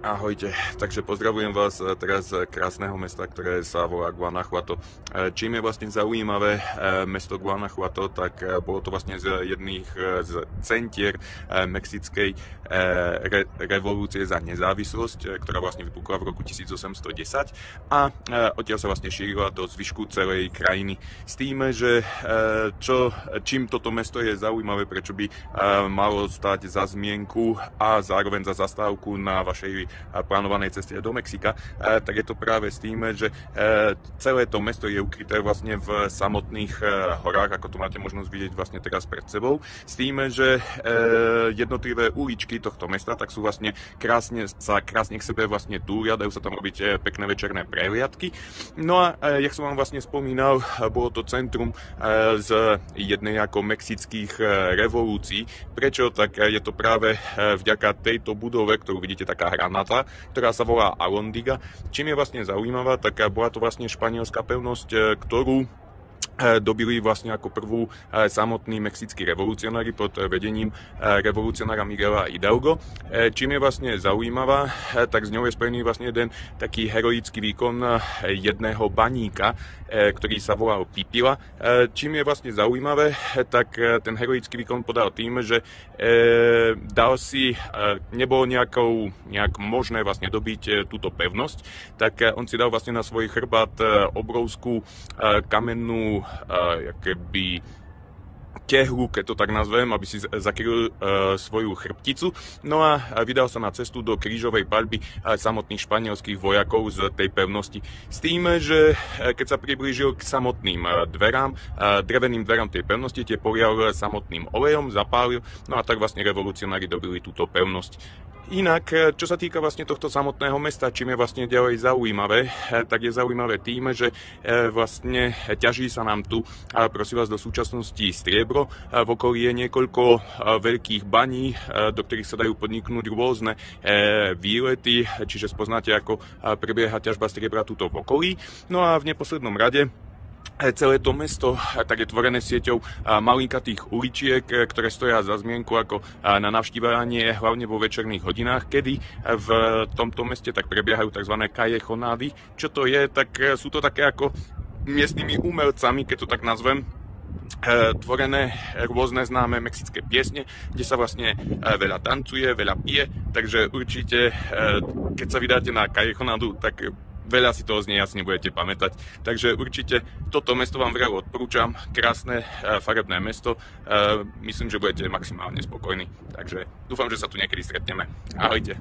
Ahojte, takže pozdravujem vás teraz z krásneho mesta, ktoré sa volá Guanajuato. Čím je vlastne zaujímavé mesto Guanajuato, tak bolo to vlastne z jedných z centier mexickej revolúcie za nezávislosť, ktorá vlastne vypukla v roku 1810 a odtiaľ sa vlastne šírila do zvyšku celej krajiny. S tým, že čím toto mesto je zaujímavé, prečo by malo stať za zmienku a zároveň za zastávku na vašej plánovanej ceste do Mexika, tak je to práve s tým, že celé to mesto je ukryté vlastne v samotných horách, ako tu máte možnosť vidieť vlastne teraz pred sebou, s tým, že jednotlivé uličky tohto mesta tak sú vlastne krásne k sebe vlastne túlia, dajú sa tam robiť pekné večerné prehliadky. No a jak som vám vlastne spomínal, bolo to centrum z jednej ako mexických revolúcií. Prečo? Tak je to práve vďaka tejto budove, ktorú vidíte, taká hranatá, ktorá sa volá Alhóndiga. Čím je vlastne zaujímavá, tak bola to vlastne španielská pevnosť, ktorú dobili vlastne ako prvú samotní mexickí revolucionári pod vedením revolucionára Miguela Hidalgo. Čím je vlastne zaujímavá, tak s ňou je spojený vlastne jeden taký heroický výkon jedného baníka, ktorý sa volal Pipila. Čím je vlastne zaujímavé, tak ten heroický výkon podal tým, že nebolo nejak možné vlastne dobiť túto pevnosť, tak on si dal vlastne na svoj chrbát obrovskú kamennú jakoby tehlu, keď to tak nazvem, aby si zakryl svoju chrbticu. No a vydal sa na cestu do krížovej paľby samotných španielských vojakov z tej pevnosti. S tým, že keď sa priblížil k samotným dreveným dverám tej pevnosti, tie polial samotným olejom, zapálil, no a tak vlastne revolucionári dobili túto pevnosť. Inak, čo sa týka vlastne tohto samotného mesta, čím je vlastne ďalej zaujímavé, tak je zaujímavé tým, že vlastne ťaží sa nám tu, prosím vás, do súčasnosti striebro. V okolí je niekoľko veľkých baní, do ktorých sa dajú podniknúť rôzne výlety, čiže spoznáte, ako prebieha ťažba striebra tuto v okolí. No a v neposlednom rade celé to mesto tak je tvorené sieťou malinkatých uličiek, ktoré stoja za zmienku ako na navštívanie hlavne vo večerných hodinách, kedy v tomto meste tak prebiehajú tzv. Callejonády. Čo to je? Tak sú to také ako miestnymi umelcami, keď to tak nazvem, tvorené rôzne známe mexické piesne, kde sa vlastne veľa tancuje, veľa pije, takže určite, keď sa vydáte na Callejonádu, tak veľa si toho z nej asi nebudete pamätať. Takže určite toto mesto vám veľmi odporúčam. Krásne, farebné mesto. Myslím, že budete maximálne spokojní. Takže dúfam, že sa tu niekedy stretneme. Ahojte.